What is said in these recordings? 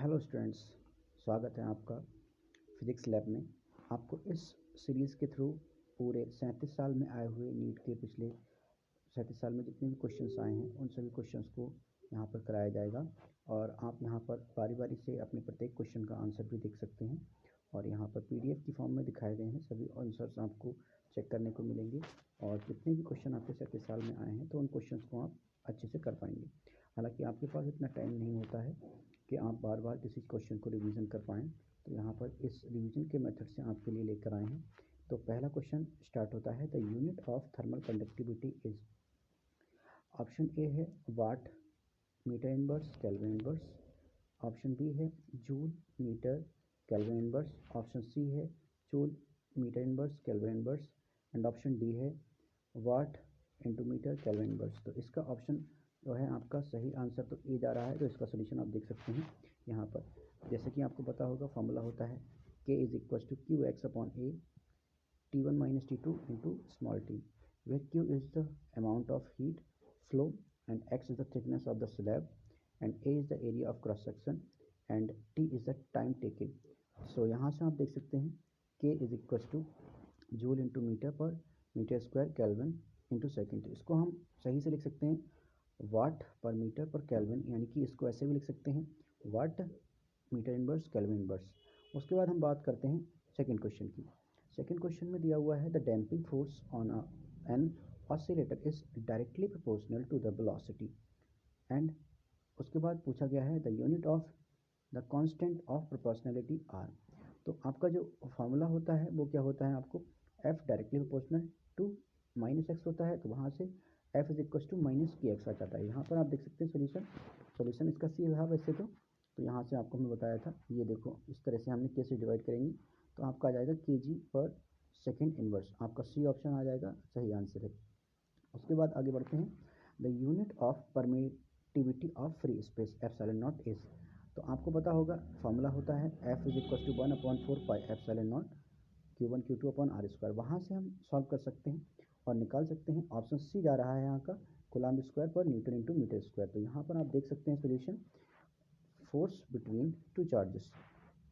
Hello students, स्वागत है आपका फिज़िक्स लैब में। आपको इस सीरीज़ के थ्रू पूरे 37 साल में आए हुए नीट के पिछले 37 साल में जितने भी क्वेश्चंस आए हैं उन सभी क्वेश्चंस को यहाँ पर कराया जाएगा और आप यहाँ पर बारी बारी से अपने प्रत्येक क्वेश्चन का आंसर भी देख सकते हैं और यहाँ पर PDF की फॉर्म में दिखाए गए हैं सभी आंसर्स आपको चेक करने को मिलेंगे और जितने भी क्वेश्चन आपके 37 साल में आए हैं तो उन क्वेश्चन को आप अच्छे से कर पाएंगे। हालांकि आपके पास इतना टाइम नहीं होता है कि आप बार बार किसी क्वेश्चन को रिवीजन कर पाएँ, तो यहाँ पर इस रिवीजन के मेथड से आपके लिए लेकर आए हैं। तो पहला क्वेश्चन स्टार्ट होता है, the unit of thermal conductivity is. Option A है watt metre inverse kelvin inverse, option B है joule metre kelvin inverse, option C है joule metre inverse kelvin inverse and option D है watt into metre kelvin inverse. तो इसका option जो है आपका सही आंसर तो ए जा रहा है। तो इसका सोल्यूशन आप देख सकते हैं यहाँ पर। जैसे कि आपको पता होगा फॉर्मूला होता है K is equal to Q x upon a T1 minus T2 into small t, where Q is the amount of heat flow and X is the thickness of the slab and A is the area of cross section and T is the time taken. So यहाँ से आप देख सकते हैं K is equal to joule into metre per metre square kelvin into second. इसको हम सही से लिख सकते हैं वाट पर मीटर पर केल्विन, यानी कि इसको ऐसे भी लिख सकते हैं watt metre inverse kelvin inverse. उसके बाद हम बात करते हैं सेकंड क्वेश्चन की। सेकंड क्वेश्चन में दिया हुआ है the damping force on an oscillator is directly proportional to the velocity and उसके बाद पूछा गया है the unit of the constant of proportionality are. तो आपका जो फार्मूला होता है वो क्या होता है, आपको F directly proportional to minus X होता है, तो वहाँ से F is equal to minus k X आ जाता है। यहाँ पर आप देख सकते हैं सोल्यूशन इसका सी है वैसे तो यहाँ से आपको हमने बताया था, ये देखो इस तरह से हमने के से डिवाइड करेंगे तो आपका आ जाएगा kg पर सेकेंड इनवर्स। आपका सी ऑप्शन आ जाएगा, सही आंसर है। उसके बाद आगे बढ़ते हैं, the unit of permittivity of free space epsilon nought is. तो आपको पता होगा फॉर्मूला होता है F is equal to 1/4 pi epsilon nought Q1 Q2 upon R square. वहाँ से हम सॉल्व कर सकते हैं और निकाल सकते हैं। ऑप्शन सी जा रहा है यहाँ का कूलम्ब स्क्वायर पर न्यूटन इंटू मीटर स्क्वायर। तो यहाँ पर आप देख सकते हैं solution force between two charges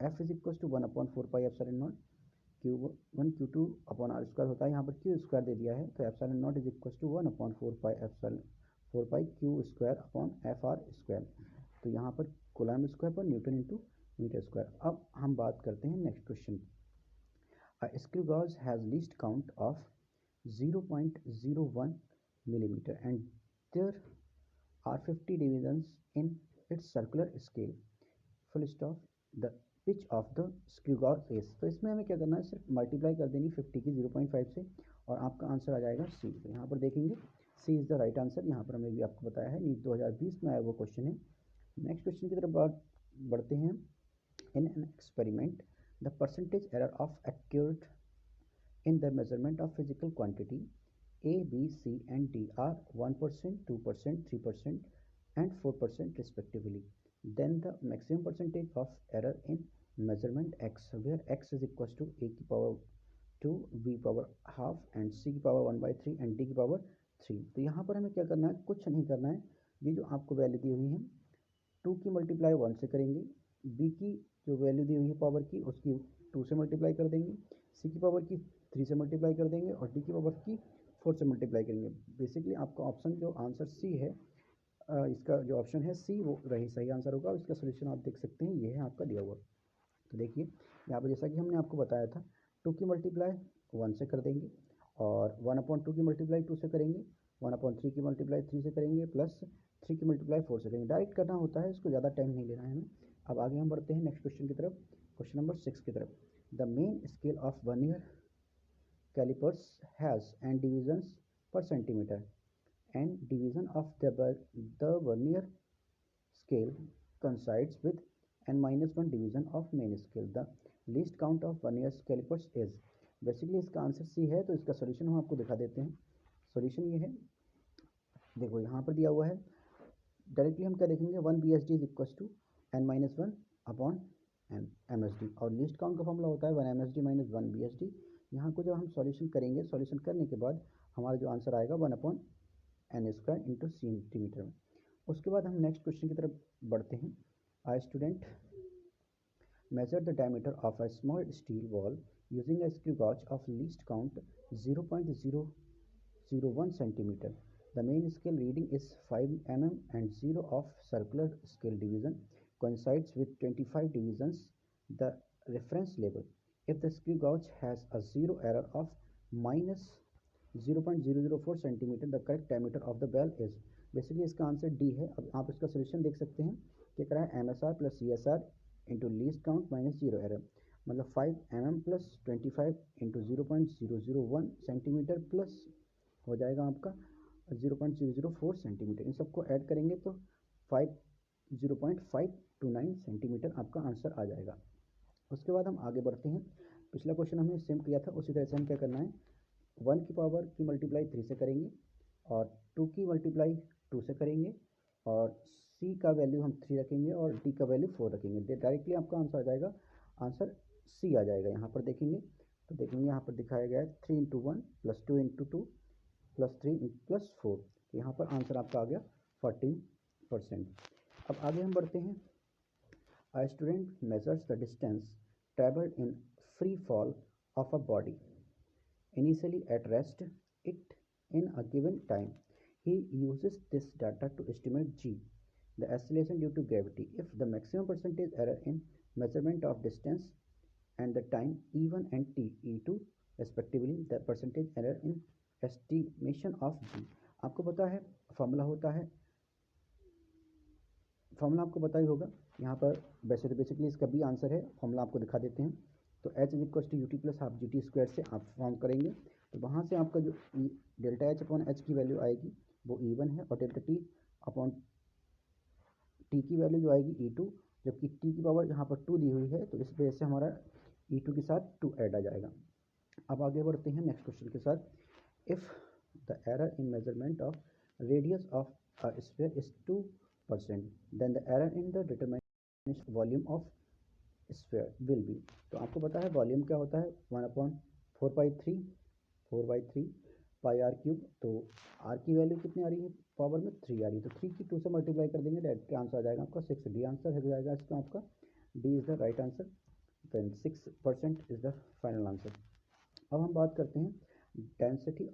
F is equal to 1/4 pi epsilon nought Q1 Q2 upon R square होता है, यहाँ पर Q स्क्वायर दे दिया है तो epsilon nought is equal to 1/4 pi epsilon 4 pi Q square upon F R square. तो यहाँ पर कूलम्ब स्क्वायर पर न्यूटन इंटू मीटर स्क्वायर। अब हम बात करते हैं next question. A screw gauge has least count of 0.01 millimeter and there are 50 divisions in its circular scale. Full stop. The pitch of the screw gauge is। तो इसमें हमें क्या करना है, सिर्फ मल्टीप्लाई कर देनी 50 की 0.5 से और आपका आंसर आ जाएगा सी। तो यहाँ पर देखेंगे सी इज़ द राइट आंसर। यहाँ पर हमें भी आपको बताया है नीट 2020 में आया वो क्वेश्चन है। नेक्स्ट क्वेश्चन की तरफ बढ़ते हैं। In an experiment the percentage error of accurate in the measurement of physical quantity A, B, C and D are 1%, 2%, 3% and 4% respectively. Then the maximum percentage of error in measurement X, where X is equals to A की power 2, B power half and C की power 1/3 and D की power 3। तो यहाँ पर हमें क्या करना है, कुछ नहीं करना है। ये जो आपको वैल्यू दी हुई है 2 की मल्टीप्लाई 1 से करेंगे, B की जो वैल्यू दी हुई है पावर की उसकी 2 से मल्टीप्लाई कर देंगे, C की पावर की 3 से मल्टीप्लाई कर देंगे और D की पावर की 4 से मल्टीप्लाई करेंगे। बेसिकली आपका ऑप्शन जो आंसर सी है, इसका जो ऑप्शन है सी वो रही सही आंसर होगा। इसका सोल्यूशन आप देख सकते हैं, ये है आपका दिया हुआ। तो देखिए यहाँ पर जैसा कि हमने आपको बताया था 2 की मल्टीप्लाई 1 से कर देंगे और 1/2 की मल्टीप्लाई 2 से करेंगे, 1/3 की मल्टीप्लाई 3 से करेंगे प्लस 3 की मल्टीप्लाई 4 से करेंगे। डायरेक्ट करना होता है, इसको ज़्यादा टाइम नहीं लेना है हमें। अब आगे हम बढ़ते हैं नेक्स्ट क्वेश्चन की तरफ, क्वेश्चन नंबर 6 की तरफ। The main scale of vernier calipers has n divisions per centimeter and division of the vernier scale coincides with n-1 division of main scale. The least count of vernier calipers is। Basically इसका answer C है, तो इसका solution हम आपको दिखा देते हैं। Solution ये है, देखो यहाँ पर दिया हुआ है, डायरेक्टली हम क्या देखेंगे 1 BSD is equal to n-1 upon MSD और लीस्ट काउंट का फॉर्मूला होता है 1 MSD माइनस 1 BSD। यहाँ को जब हम सॉल्यूशन करेंगे, सॉल्यूशन करने के बाद हमारा जो आंसर आएगा 1/n स्क्वायर इंटू सेंटीमीटर में। उसके बाद हम नेक्स्ट क्वेश्चन की तरफ बढ़ते हैं। I student Measure the diameter of a small steel ball using a screw gauge of least count 0.001 centimeter. The main scale reading is 5 mm and 0 of circular scale division coincides with 25 divisions the reference level. If the screw gauge has a zero error of minus 0.004 centimetre the correct diameter of the bell is. Basically इसका answer D है। अब आप इसका solution देख सकते हैं क्या करा है, M S R plus C S R into least count minus zero error, मतलब 5 mm plus 25 into 0.001 centimetre plus हो जाएगा आपका 0.004 सेंटीमीटर। इन सबको ऐड करेंगे तो 0.529 सेंटीमीटर आपका आंसर आ जाएगा। उसके बाद हम आगे बढ़ते हैं। पिछला क्वेश्चन हमने सेम किया था, उसी तरह से हम क्या करना है, 1 की पावर की मल्टीप्लाई 3 से करेंगे और 2 की मल्टीप्लाई 2 से करेंगे और c का वैल्यू हम 3 रखेंगे और d का वैल्यू 4 रखेंगे। डायरेक्टली आपका आंसर आ जाएगा, आंसर c आ जाएगा। यहाँ पर देखेंगे तो देखेंगे यहाँ पर दिखाया गया है 3 into 1 plus 2 into 2 plus 3 plus 4, तो यहाँ पर आंसर आपका आ गया 14%। अब आगे हम बढ़ते हैं। A student measures the distance traveled in free fall of a body initially at rest it in a given time. He uses this data to estimate g, the acceleration due to gravity. If the maximum percentage error in measurement of distance and the time e1 and t e2 respectively, the percentage error in estimation of g। आपको पता है formula होता है, formula आपको पता ही होगा। यहाँ पर वैसे तो बेसिकली इसका भी आंसर है, फॉर्मूला आपको दिखा देते हैं। तो h is equal to U T plus half G T square से आप फॉर्म करेंगे, तो वहाँ से आपका जो डेल्टा एच अपॉन एच की वैल्यू आएगी वो E1 है और डेल्टा टी अपॉन टी की वैल्यू जो आएगी E2, जबकि टी की पावर यहाँ पर 2 दी हुई है तो इस वजह से हमारा E2 के साथ 2 ऐड आ जाएगा। अब आगे बढ़ते हैं नेक्स्ट क्वेश्चन के साथ। If the error in measurement of radius of a sphere is 2%, then the error in the determination volume of sphere will be. तो आपको पता है वॉल्यूम क्या होता है, 1/4/3 पाई आर क्यूब। तो आर की वैल्यू कितनी आ रही है, पावर में 3 आ रही है, तो 3 की 2 से मल्टीप्लाई कर देंगे, डायरेक्ट आंसर आ जाएगा आपका 6। डी आंसर हो जाएगा इसका आपका, D is the right answer, then 6% is the final answer. अब हम बात करते हैं डेंसिटी